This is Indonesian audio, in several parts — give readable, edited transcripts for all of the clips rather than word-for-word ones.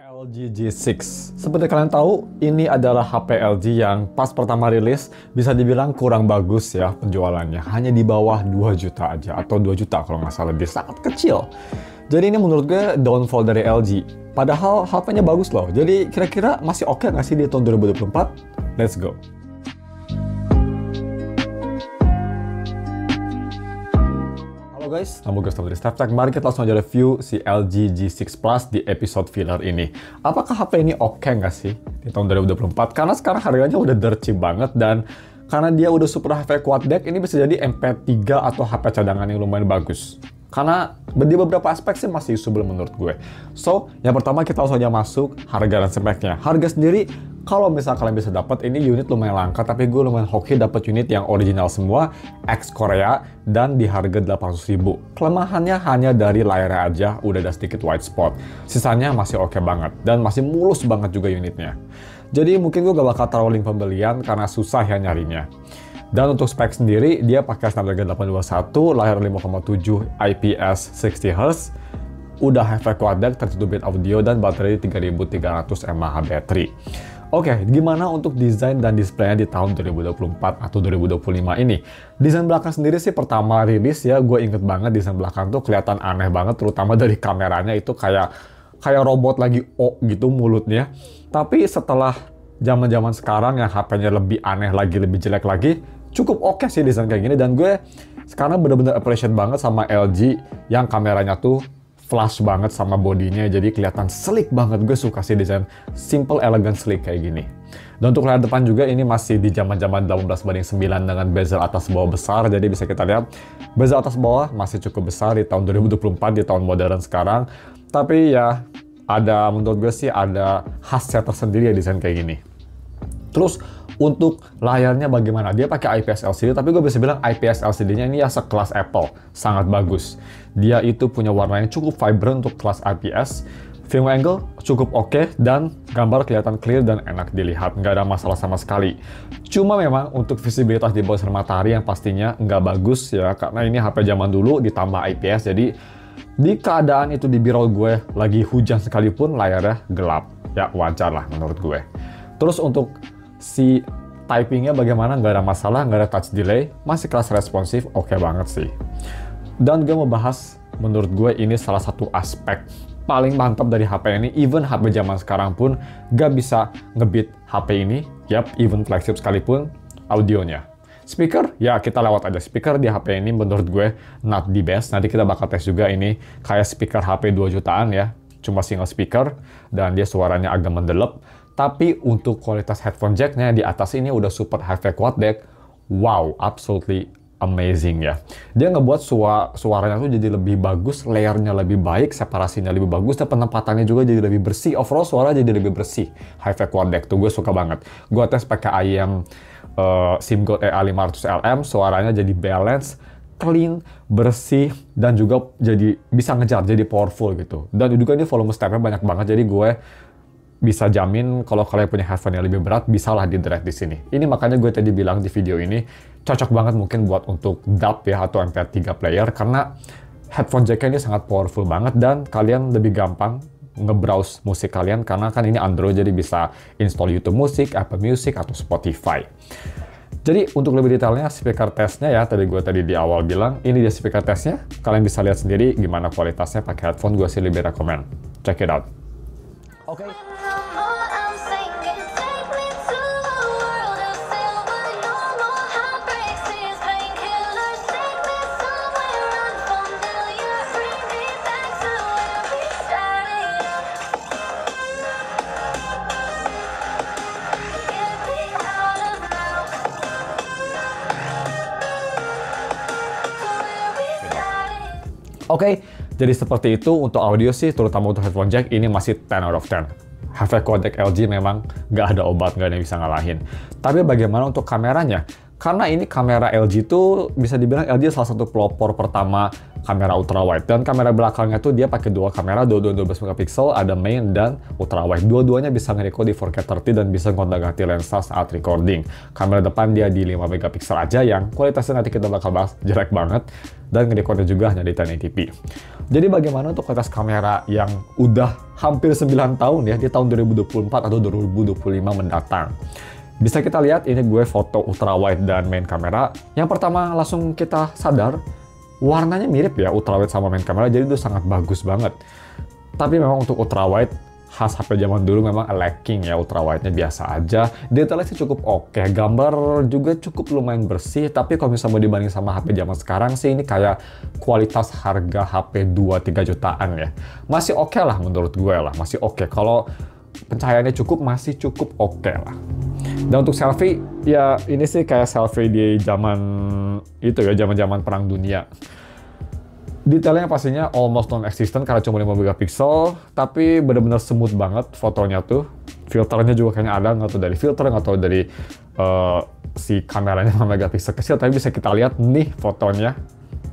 LG G6. Seperti kalian tahu, ini adalah HP LG yang pas pertama rilis bisa dibilang kurang bagus ya penjualannya. Hanya di bawah 2 juta aja, atau 2 juta kalau nggak salah, lebih sangat kecil. Jadi ini menurut gue downfall dari LG. Padahal HP-nya bagus loh. Jadi kira-kira masih oke nggak sih di tahun 2024? Let's go. Halo guys, nama gue Gustavo dari SnapTech. Mari kita langsung aja review si LG G6 Plus di episode filler ini. Apakah HP ini oke nggak sih di tahun 2024? Karena sekarang harganya udah dirt cheap banget, dan karena dia udah super HP quad deck, ini bisa jadi MP3 atau HP cadangan yang lumayan bagus. Karena di beberapa aspek sih masih usable menurut gue. So, yang pertama kita langsung aja masuk harga dan speknya. Harga sendiri, kalau misalnya kalian bisa dapat, ini unit lumayan langka, tapi gue lumayan hoki dapat unit yang original semua, ex Korea, dan di harga 800.000. Kelemahannya hanya dari layarnya aja, udah ada sedikit white spot. Sisanya masih oke banget, dan masih mulus banget juga unitnya. Jadi mungkin gue gak bakal taruh link pembelian karena susah ya nyarinya. Dan untuk spek sendiri, dia pakai Snapdragon 821, layar 5,7 IPS 60Hz, udah HiFi quad deck, 32-bit audio, dan baterai 3300 mAh baterai. Oke, gimana untuk desain dan displaynya di tahun 2024 atau 2025 ini? Desain belakang sendiri sih pertama rilis ya, gue inget banget desain belakang tuh kelihatan aneh banget, terutama dari kameranya itu kayak robot lagi gitu mulutnya. Tapi setelah zaman-zaman sekarang yang HP-nya lebih aneh lagi, lebih jelek lagi, cukup oke sih desain kayak gini. Dan gue sekarang bener-bener appreciate banget sama LG yang kameranya tuh flash banget sama bodinya, jadi kelihatan sleek banget. Gue suka sih desain simple, elegant, sleek kayak gini. Dan untuk layar depan juga ini masih di zaman-zaman 18:9 dengan bezel atas bawah besar, jadi bisa kita lihat bezel atas bawah masih cukup besar di tahun 2024, di tahun modern sekarang. Tapi ya ada, menurut gue sih ada khasnya tersendiri ya desain kayak gini. Terus untuk layarnya bagaimana? Dia pakai IPS LCD, tapi gue bisa bilang IPS LCD-nya ini ya sekelas Apple, sangat bagus. Dia itu punya warna yang cukup vibrant untuk kelas IPS, film angle cukup oke, dan gambar kelihatan clear dan enak dilihat, nggak ada masalah sama sekali. Cuma memang untuk visibilitas di bawah sinar matahari yang pastinya nggak bagus ya, karena ini HP zaman dulu ditambah IPS, jadi di keadaan itu di birol gue lagi hujan sekalipun layarnya gelap. Ya wajar lah menurut gue. Terus untuk si typingnya bagaimana, nggak ada masalah, nggak ada touch delay, masih kelas responsif, oke banget sih. Dan gue mau bahas, menurut gue ini salah satu aspek paling mantap dari HP ini. Even HP zaman sekarang pun nggak bisa ngebeat HP ini, even flagship sekalipun, audionya. Speaker, ya kita lewat aja. Speaker di HP ini menurut gue not the best. Nanti kita bakal tes juga ini kayak speaker HP 2 jutaan ya, cuma single speaker, dan dia suaranya agak mendelep. Tapi untuk kualitas headphone jack-nya di atas ini udah super HiFi quad deck. Wow, absolutely amazing ya. Dia ngebuat suaranya tuh jadi lebih bagus, layernya lebih baik, separasinya lebih bagus, dan penempatannya juga jadi lebih bersih. Overall suara jadi lebih bersih. HiFi quad deck tuh gue suka banget. Gue tes pakai IEM SIMGOLD EA500LM, suaranya jadi balance, clean, bersih, dan juga jadi bisa ngejar, jadi powerful gitu. Dan juga ini volume stepnya banyak banget, jadi gue bisa jamin kalau kalian punya headphone yang lebih berat, bisalah di drag di sini. Ini makanya gue tadi bilang di video ini, cocok banget mungkin buat untuk DAB ya, atau MP3 player, karena headphone jack-nya ini sangat powerful banget, dan kalian lebih gampang nge-browse musik kalian, karena kan ini Android, jadi bisa install YouTube Music, Apple Music, atau Spotify. Jadi untuk lebih detailnya speaker testnya ya, tadi di awal bilang, ini dia speaker testnya. Kalian bisa lihat sendiri gimana kualitasnya pakai headphone, gue sih lebih rekomen. Check it out. Oke. Oke, jadi seperti itu untuk audio sih, terutama untuk headphone jack, ini masih 10 out of 10. HiFi quad deck LG memang nggak ada obat, nggak ada yang bisa ngalahin. Tapi bagaimana untuk kameranya? Karena ini kamera LG itu bisa dibilang LG salah satu pelopor pertama kamera ultrawide. Dan kamera belakangnya tuh dia pakai dua kamera, dua-dua 12 megapiksel, ada main dan ultrawide. Dua-duanya bisa nge-record di 4K 30 dan bisa gonta-ganti lensa saat recording. Kamera depan dia di 5 megapiksel aja yang kualitasnya nanti kita bakal bahas jelek banget, dan nge-recordnya juga hanya di 1080p. Jadi bagaimana untuk kualitas kamera yang udah hampir 9 tahun ya, di tahun 2024 atau 2025 mendatang. Bisa kita lihat ini gue foto ultrawide dan main kamera. Yang pertama langsung kita sadar, warnanya mirip ya ultrawide sama main kamera, jadi itu sangat bagus banget. Tapi memang untuk ultrawide, khas HP zaman dulu memang lacking ya, ultrawide-nya biasa aja. Detailnya sih cukup oke, gambar juga cukup lumayan bersih, tapi kalau misalnya mau dibanding sama HP zaman sekarang sih, ini kayak kualitas harga HP 2-3 jutaan ya. Masih oke lah menurut gue lah, masih oke. Kalau pencahayaannya cukup, masih cukup oke lah. Dan untuk selfie, ya ini sih kayak selfie di zaman itu ya, zaman-zaman perang dunia. Detailnya pastinya almost non-existent karena cuma 5 megapiksel, tapi benar-benar smooth banget fotonya tuh. Filternya juga kayaknya ada, nggak tahu dari filter, nggak tahu dari si kameranya 5 megapiksel kecil, tapi bisa kita lihat nih fotonya.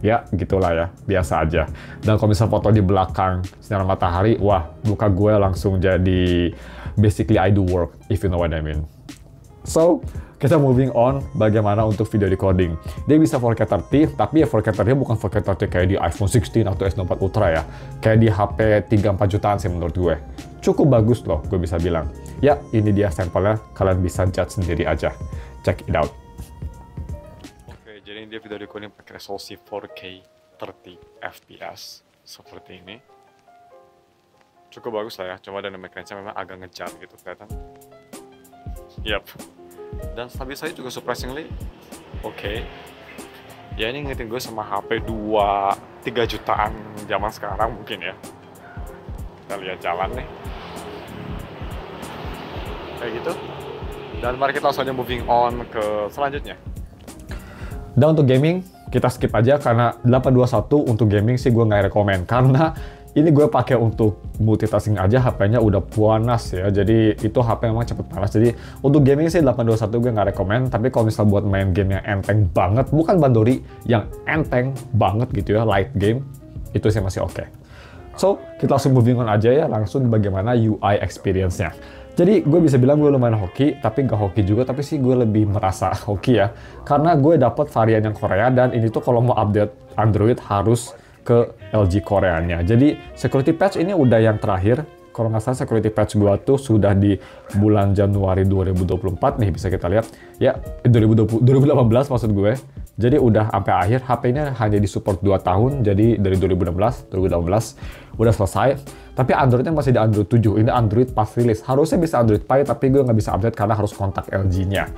Ya, gitulah ya, biasa aja. Dan kalau misal foto di belakang sinar matahari, wah, muka gue langsung jadi basically I do work, if you know what I mean. So, kita moving on bagaimana untuk video recording. Dia bisa 4K 30, tapi ya 4K 30 bukan 4K 30 kayak di iPhone 16 atau S24 Ultra ya. Kayak di HP 3-4 jutaan sih menurut gue. Cukup bagus loh, gue bisa bilang. Ya, ini dia sampelnya, kalian bisa judge sendiri aja. Check it out. Oke, jadi dia video recording pakai resolusi 4K 30 fps seperti ini. Cukup bagus lah ya, cuma dynamic range-nya memang agak ngejar gitu kelihatan. Yap. Dan stabilisasi juga surprisingly oke. Ya ini ngingetin gue sama HP 2-3 jutaan zaman sekarang mungkin ya. Kita lihat jalan nih. Kayak gitu. Dan mari kita langsung aja moving on ke selanjutnya. Dan untuk gaming, kita skip aja karena 821 untuk gaming sih gue nggak rekomen. Karena ini gue pakai untuk multitasking aja, HP-nya udah panas ya. Jadi itu HP memang cepet panas. Jadi untuk gaming sih 821 gue nggak rekomen. Tapi kalau misal buat main game yang enteng banget, bukan bandori, yang enteng banget gitu ya, light game, itu sih masih oke. So, kita langsung moving on aja ya, langsung bagaimana UI experience-nya. Jadi gue bisa bilang gue lumayan hoki, tapi nggak hoki juga, tapi sih gue lebih merasa hoki ya. Karena gue dapet varian yang Korea, dan ini tuh kalau mau update Android harus ke LG Koreanya. Jadi security patch ini udah yang terakhir. Kalau nggak salah security patch gua tuh sudah di bulan Januari 2024 nih, bisa kita lihat. Ya, 2018 maksud gue. Jadi udah sampai akhir. HP ini hanya di support 2 tahun, jadi dari 2018 udah selesai. Tapi Androidnya masih di Android 7. Ini Android pas rilis. Harusnya bisa Android Pie, tapi gue nggak bisa update karena harus kontak LG-nya.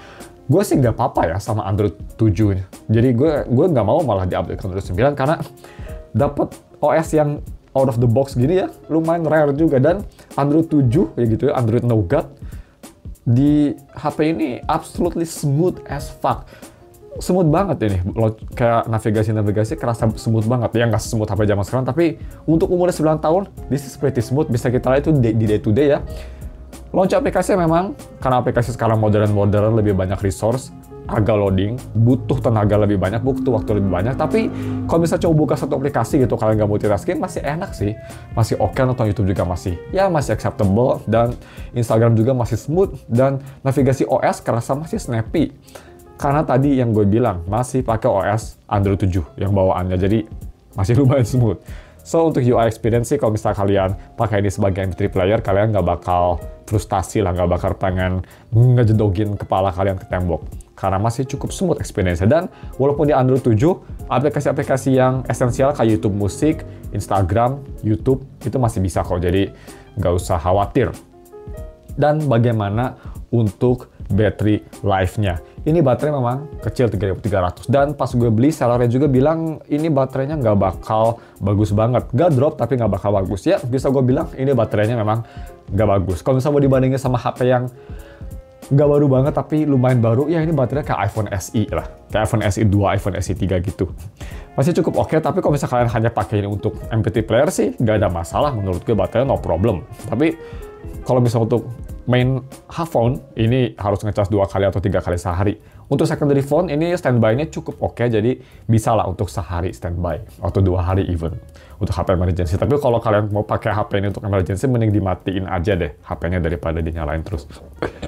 Gue sih nggak apa-apa ya sama Android 7. Jadi gue nggak mau malah di-update ke Android 9 karena dapat OS yang out of the box gini ya, lumayan rare juga. Dan Android 7 ya gitu ya, Android Nougat di HP ini absolutely smooth as fuck. Smooth banget ini, kayak navigasi kerasa smooth banget. Ya nggak smooth HP zaman sekarang, tapi untuk umurnya 9 tahun, this is pretty smooth. Bisa kita lihat itu di day to day ya. Launch aplikasi memang, karena aplikasi sekarang modern lebih banyak resource, agak loading, butuh tenaga lebih banyak, butuh waktu lebih banyak. Tapi kalau misalnya coba buka satu aplikasi gitu, kalian nggak multitasking, masih enak sih. Masih oke, nonton YouTube juga masih acceptable, dan Instagram juga masih smooth, dan navigasi OS kerasa masih snappy. Karena tadi yang gue bilang, masih pakai OS Android 7 yang bawaannya, jadi masih lumayan smooth. So, untuk UI experience sih, kalau misalnya kalian pakai ini sebagai MP3 player, kalian nggak bakal frustasi lah, nggak bakal pengen ngejedogin kepala kalian ke tembok. Karena masih cukup smooth experience-nya. Dan walaupun di Android 7, aplikasi-aplikasi yang esensial kayak YouTube Musik, Instagram, YouTube, itu masih bisa kok, jadi nggak usah khawatir. Dan bagaimana untuk battery life-nya? Ini baterai memang kecil 3300, dan pas gue beli sellernya juga bilang ini baterainya nggak bakal bagus banget, nggak drop tapi nggak bakal bagus. Ya bisa gue bilang ini baterainya memang nggak bagus. Kalau misalnya mau dibandingin sama HP yang nggak baru banget tapi lumayan baru, ya ini baterainya kayak iPhone SE lah, kayak iPhone SE 2, iPhone SE 3 gitu. Masih cukup oke, tapi kalau misalnya kalian hanya pakai ini untuk MP3 player sih nggak ada masalah, menurut gue baterainya no problem. Tapi kalau misalnya untuk main phone ini harus ngecas 2 kali atau 3 kali sehari. Untuk secondary phone ini standby-nya cukup oke, jadi bisa lah untuk sehari standby atau 2 hari even untuk HP emergency. Tapi kalau kalian mau pakai HP ini untuk emergency, mending dimatiin aja deh HP-nya daripada dinyalain terus.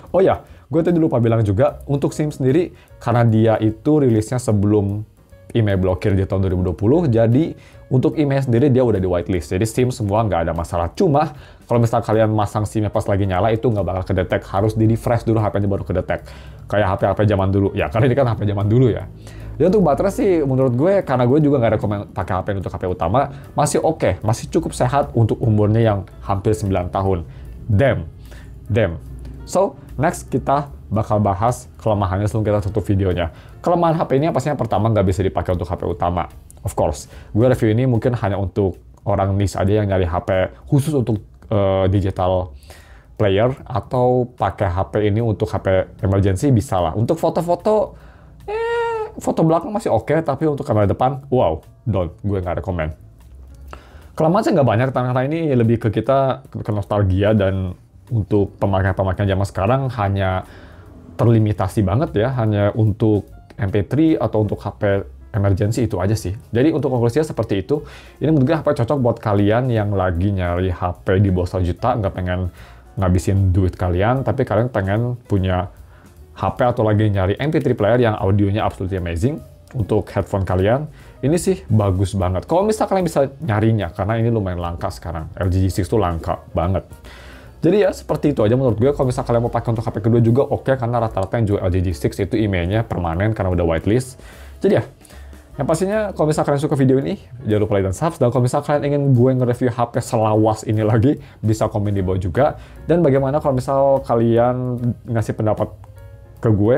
Oh ya, gue tadi lupa bilang juga untuk SIM sendiri, karena dia itu rilisnya sebelum email blokir di tahun 2020, jadi untuk email sendiri dia udah di whitelist, jadi SIM semua nggak ada masalah. Cuma kalau misalnya kalian masang SIM-nya pas lagi nyala, itu nggak bakal kedetek, harus di-refresh dulu HP-nya baru kedetek. Kayak HP-HP zaman dulu, ya karena ini kan HP zaman dulu ya. Ya untuk baterai sih menurut gue, karena gue juga nggak rekomen pakai HP untuk HP utama, masih oke, masih cukup sehat untuk umurnya yang hampir 9 tahun. Damn. So, next kita bakal bahas kelemahannya sebelum kita tutup videonya. Kelemahan HP ini pastinya pertama nggak bisa dipakai untuk HP utama. Of course, gue review ini mungkin hanya untuk orang niche aja yang nyari HP khusus untuk digital player, atau pakai HP ini untuk HP emergency bisa lah. Untuk foto-foto, foto belakang masih oke, tapi untuk kamera depan, wow, gue nggak rekomen. Kelemahan sih nggak banyak, karena ini lebih ke kita ke nostalgia, dan untuk pemakaian zaman sekarang hanya terlimitasi banget ya, hanya untuk MP3 atau untuk HP emergency itu aja sih. Jadi untuk konklusinya seperti itu. Ini menurut gue HP cocok buat kalian yang lagi nyari HP di bawah 1 juta, nggak pengen ngabisin duit kalian, tapi kalian pengen punya HP atau lagi nyari MP3 player yang audionya absolutely amazing untuk headphone kalian. Ini sih bagus banget. Kalau misalnya kalian bisa nyarinya, karena ini lumayan langka sekarang. LG G6 tuh langka banget. Jadi ya seperti itu aja menurut gue. Kalau misalnya kalian mau pakai untuk HP kedua juga oke, karena rata-rata yang jual LG G6 itu emailnya permanen karena udah whitelist. Jadi ya, yang pastinya kalau misalnya kalian suka video ini, jangan lupa like dan subscribe. Dan kalau misalnya kalian ingin gue nge-review HP selawas ini lagi, bisa komen di bawah juga. Dan bagaimana kalau misalnya kalian ngasih pendapat ke gue,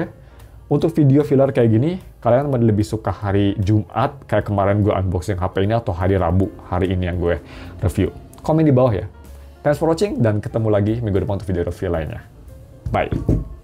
untuk video filler kayak gini, kalian lebih suka hari Jumat, kayak kemarin gue unboxing HP ini, atau hari Rabu, hari ini yang gue review? Komen di bawah ya. Thanks for watching, dan ketemu lagi minggu depan untuk video review lainnya. Bye!